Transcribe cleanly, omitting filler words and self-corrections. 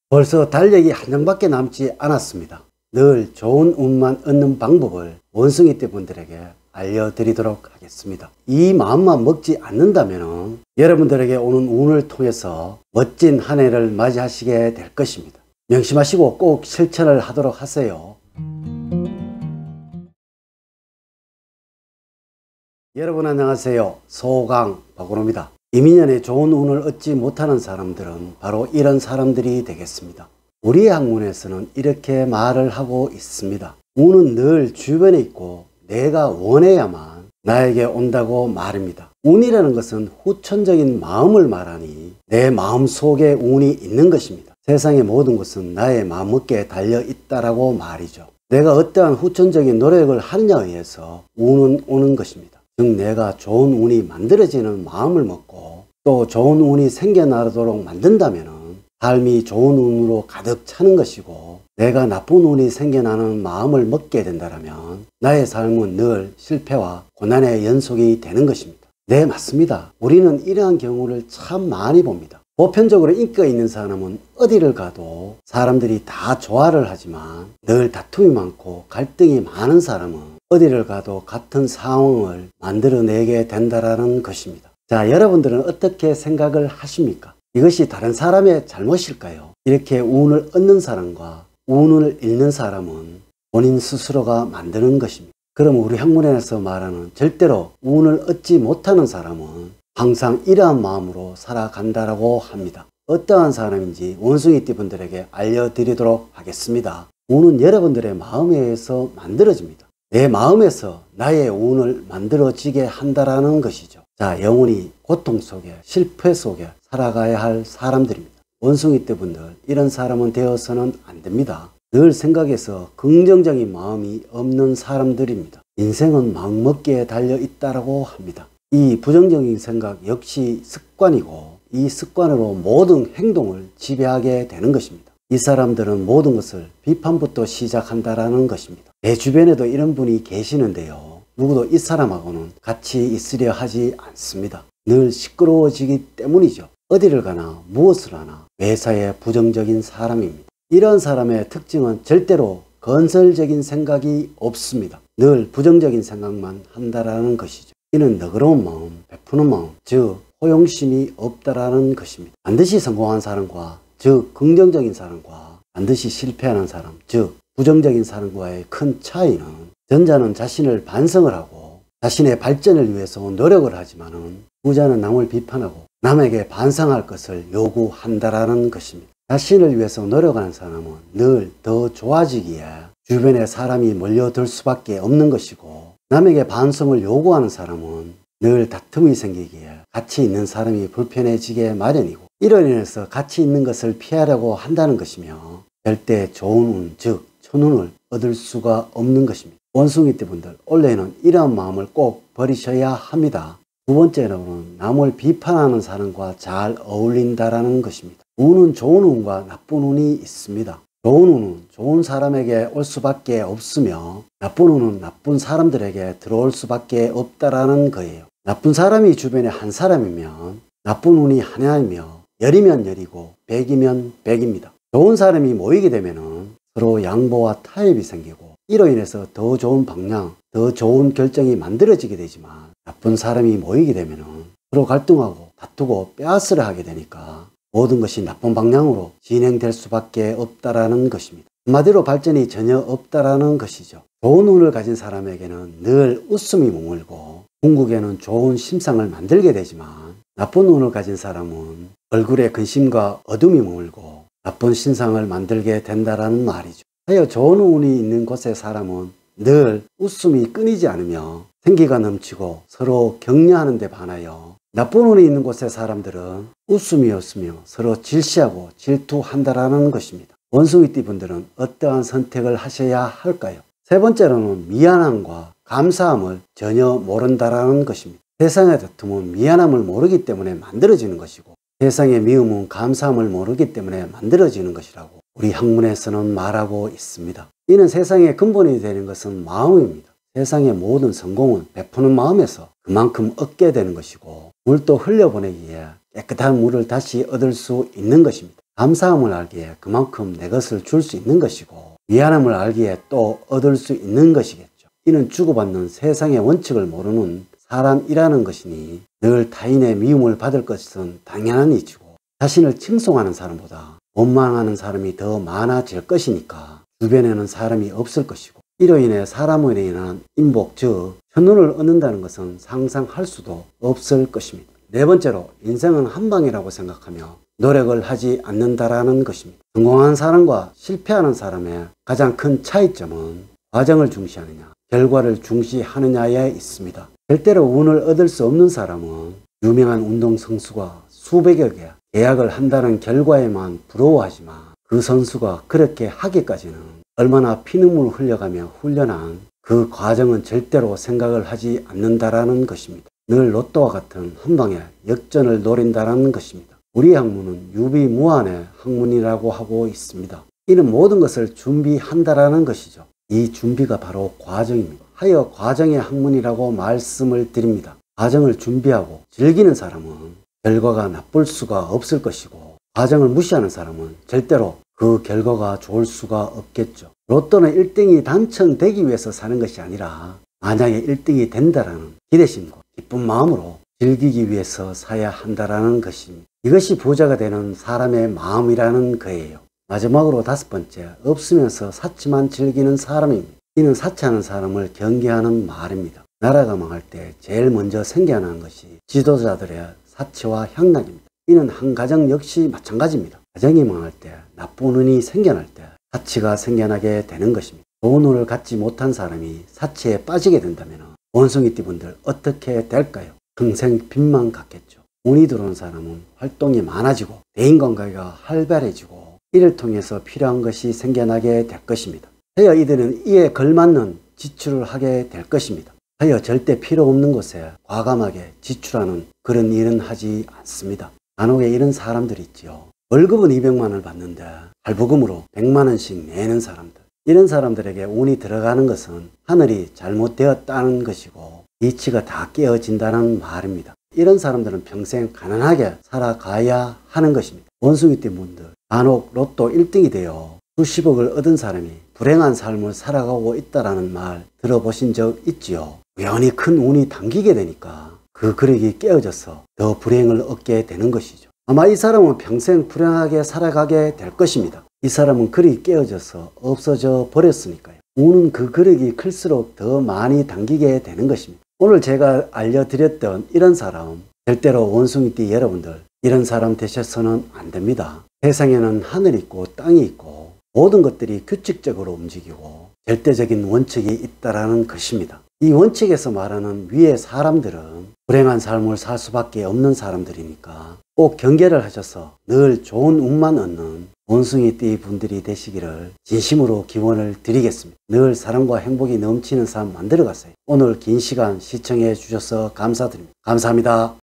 벌써 달력이 한 장밖에 남지 않았습니다. 늘 좋은 운만 얻는 방법을 원숭이떼 분들에게 알려드리도록 하겠습니다. 이 마음만 먹지 않는다면 여러분들에게 오는 운을 통해서 멋진 한 해를 맞이하시게 될 것입니다. 명심하시고 꼭 실천을 하도록 하세요. 여러분 안녕하세요. 소강 박원호입니다. 이민년에 좋은 운을 얻지 못하는 사람들은 바로 이런 사람들이 되겠습니다. 우리 학문에서는 이렇게 말을 하고 있습니다. 운은 늘 주변에 있고 내가 원해야만 나에게 온다고 말입니다. 운이라는 것은 후천적인 마음을 말하니 내 마음 속에 운이 있는 것입니다. 세상의 모든 것은 나의 마음먹기에 달려 있다라고 말이죠. 내가 어떠한 후천적인 노력을 하느냐에 의해서 운은 오는 것입니다. 즉 내가 좋은 운이 만들어지는 마음을 먹고 또 좋은 운이 생겨나도록 만든다면 삶이 좋은 운으로 가득 차는 것이고, 내가 나쁜 운이 생겨나는 마음을 먹게 된다면 나의 삶은 늘 실패와 고난의 연속이 되는 것입니다. 네, 맞습니다. 우리는 이러한 경우를 참 많이 봅니다. 보편적으로 인기가 있는 사람은 어디를 가도 사람들이 다 좋아를 하지만 늘 다툼이 많고 갈등이 많은 사람은 어디를 가도 같은 상황을 만들어내게 된다는 것입니다. 자, 여러분들은 어떻게 생각을 하십니까? 이것이 다른 사람의 잘못일까요? 이렇게 운을 얻는 사람과 운을 잃는 사람은 본인 스스로가 만드는 것입니다. 그럼 우리 학문에서 말하는 절대로 운을 얻지 못하는 사람은 항상 이러한 마음으로 살아간다라고 합니다. 어떠한 사람인지 원숭이띠 분들에게 알려드리도록 하겠습니다. 운은 여러분들의 마음에 의해서 만들어집니다. 내 마음에서 나의 운을 만들어지게 한다라는 것이죠. 자, 영원히 고통 속에 실패 속에 살아가야 할 사람들입니다. 원숭이떼 분들, 이런 사람은 되어서는 안 됩니다. 늘 생각에서 긍정적인 마음이 없는 사람들입니다. 인생은 마음먹기에 달려 있다고 합니다. 이 부정적인 생각 역시 습관이고 이 습관으로 모든 행동을 지배하게 되는 것입니다. 이 사람들은 모든 것을 비판부터 시작한다라는 것입니다. 내 주변에도 이런 분이 계시는데요. 누구도 이 사람하고는 같이 있으려 하지 않습니다. 늘 시끄러워지기 때문이죠. 어디를 가나 무엇을 하나 매사에 부정적인 사람입니다. 이런 사람의 특징은 절대로 건설적인 생각이 없습니다. 늘 부정적인 생각만 한다라는 것이죠. 이는 너그러운 마음, 베푸는 마음, 즉 호용심이 없다라는 것입니다. 반드시 성공한 사람과 즉 긍정적인 사람과 반드시 실패하는 사람, 즉 부정적인 사람과의 큰 차이는, 전자는 자신을 반성을 하고 자신의 발전을 위해서 노력을 하지만은 후자는 남을 비판하고 남에게 반성할 것을 요구한다라는 것입니다. 자신을 위해서 노력하는 사람은 늘 더 좋아지기에 주변에 사람이 몰려들 수밖에 없는 것이고, 남에게 반성을 요구하는 사람은 늘 다툼이 생기기에 같이 있는 사람이 불편해지게 마련이고, 이로 인해서 같이 있는 것을 피하려고 한다는 것이며 절대 좋은 운, 즉 천운을 얻을 수가 없는 것입니다. 원숭이떼 분들, 원래는 이러한 마음을 꼭 버리셔야 합니다. 두 번째로는 남을 비판하는 사람과 잘 어울린다라는 것입니다. 운은 좋은 운과 나쁜 운이 있습니다. 좋은 운은 좋은 사람에게 올 수밖에 없으며 나쁜 운은 나쁜 사람들에게 들어올 수밖에 없다라는 거예요. 나쁜 사람이 주변에 한 사람이면 나쁜 운이 하나이며 열이면 열이고 백이면 백입니다. 좋은 사람이 모이게 되면 서로 양보와 타협이 생기고 이로 인해서 더 좋은 방향, 더 좋은 결정이 만들어지게 되지만, 나쁜 사람이 모이게 되면 서로 갈등하고 다투고 빼앗으려 하게 되니까 모든 것이 나쁜 방향으로 진행될 수밖에 없다라는 것입니다. 한마디로 발전이 전혀 없다라는 것이죠. 좋은 운을 가진 사람에게는 늘 웃음이 머물고 궁극에는 좋은 심상을 만들게 되지만, 나쁜 운을 가진 사람은 얼굴에 근심과 어둠이 머물고 나쁜 신상을 만들게 된다라는 말이죠. 하여 좋은 운이 있는 곳의 사람은 늘 웃음이 끊이지 않으며 생기가 넘치고 서로 격려하는 데 반하여, 나쁜 운이 있는 곳의 사람들은 웃음이 없으며 서로 질시하고 질투한다라는 것입니다. 원숭이띠 분들은 어떠한 선택을 하셔야 할까요? 세 번째로는 미안함과 감사함을 전혀 모른다라는 것입니다. 세상의 다툼은 미안함을 모르기 때문에 만들어지는 것이고, 세상의 미움은 감사함을 모르기 때문에 만들어지는 것이라고 우리 학문에서는 말하고 있습니다. 이는 세상의 근본이 되는 것은 마음입니다. 세상의 모든 성공은 베푸는 마음에서 그만큼 얻게 되는 것이고, 물도 흘려보내기에 깨끗한 물을 다시 얻을 수 있는 것입니다. 감사함을 알기에 그만큼 내 것을 줄 수 있는 것이고, 미안함을 알기에 또 얻을 수 있는 것이겠죠. 이는 주고받는 세상의 원칙을 모르는 사람이라는 것이니 늘 타인의 미움을 받을 것은 당연한 이치고, 자신을 칭송하는 사람보다 원망하는 사람이 더 많아질 것이니까 주변에는 사람이 없을 것이고, 이로 인해 사람으로 인한 인복, 즉 천운을 얻는다는 것은 상상할 수도 없을 것입니다. 네 번째로, 인생은 한 방이라고 생각하며 노력을 하지 않는다라는 것입니다. 성공한 사람과 실패하는 사람의 가장 큰 차이점은 과정을 중시하느냐, 결과를 중시하느냐에 있습니다. 절대로 운을 얻을 수 없는 사람은 유명한 운동선수가 수백여 개 계약을 한다는 결과에만 부러워하지만, 그 선수가 그렇게 하기까지는 얼마나 피눈물을 흘려가며 훈련한 그 과정은 절대로 생각을 하지 않는다라는 것입니다. 늘 로또와 같은 한 방에 역전을 노린다라는 것입니다. 우리 학문은 유비무환의 학문이라고 하고 있습니다. 이는 모든 것을 준비한다라는 것이죠. 이 준비가 바로 과정입니다. 하여 과정의 학문이라고 말씀을 드립니다. 과정을 준비하고 즐기는 사람은 결과가 나쁠 수가 없을 것이고, 과정을 무시하는 사람은 절대로 그 결과가 좋을 수가 없겠죠. 로또는 1등이 당첨되기 위해서 사는 것이 아니라, 만약에 1등이 된다라는 기대심과 기쁜 마음으로 즐기기 위해서 사야 한다라는 것입니다. 이것이 부자가 되는 사람의 마음이라는 거예요. 마지막으로 다섯 번째, 없으면서 사치만 즐기는 사람입니다. 이는 사치하는 사람을 경계하는 말입니다. 나라가 망할 때 제일 먼저 생겨나는 것이 지도자들의 사치와 향락입니다. 이는 한 가정 역시 마찬가지입니다. 가정이 망할 때, 나쁜 운이 생겨날 때 사치가 생겨나게 되는 것입니다. 좋은 운을 갖지 못한 사람이 사치에 빠지게 된다면 원숭이띠분들 어떻게 될까요? 평생 빚만 갚겠죠. 운이 들어온 사람은 활동이 많아지고 대인관계가 활발해지고, 이를 통해서 필요한 것이 생겨나게 될 것입니다. 하여 이들은 이에 걸맞는 지출을 하게 될 것입니다. 하여 절대 필요 없는 곳에 과감하게 지출하는 그런 일은 하지 않습니다. 간혹에 이런 사람들이 있지요. 월급은 200만 원을 받는데 할부금으로 100만 원씩 내는 사람들. 이런 사람들에게 운이 들어가는 것은 하늘이 잘못되었다는 것이고 이치가 다 깨어진다는 말입니다. 이런 사람들은 평생 가난하게 살아가야 하는 것입니다. 원숭이띠 분들, 간혹 로또 1등이 되어 수십억을 얻은 사람이 불행한 삶을 살아가고 있다는 말 들어보신 적 있지요? 우연히 큰 운이 당기게 되니까 그 그릇이 깨어져서 더 불행을 얻게 되는 것이죠. 아마 이 사람은 평생 불행하게 살아가게 될 것입니다. 이 사람은 그릇이 깨어져서 없어져 버렸으니까요. 운은 그 그릇이 클수록 더 많이 당기게 되는 것입니다. 오늘 제가 알려드렸던 이런 사람, 절대로 원숭이띠 여러분들, 이런 사람 되셔서는 안 됩니다. 세상에는 하늘이 있고 땅이 있고 모든 것들이 규칙적으로 움직이고 절대적인 원칙이 있다라는 것입니다. 이 원칙에서 말하는 위의 사람들은 불행한 삶을 살 수밖에 없는 사람들이니까 꼭 경계를 하셔서 늘 좋은 운만 얻는 원숭이띠 분들이 되시기를 진심으로 기원을 드리겠습니다. 늘 사랑과 행복이 넘치는 삶 만들어 가세요. 오늘 긴 시간 시청해 주셔서 감사드립니다. 감사합니다.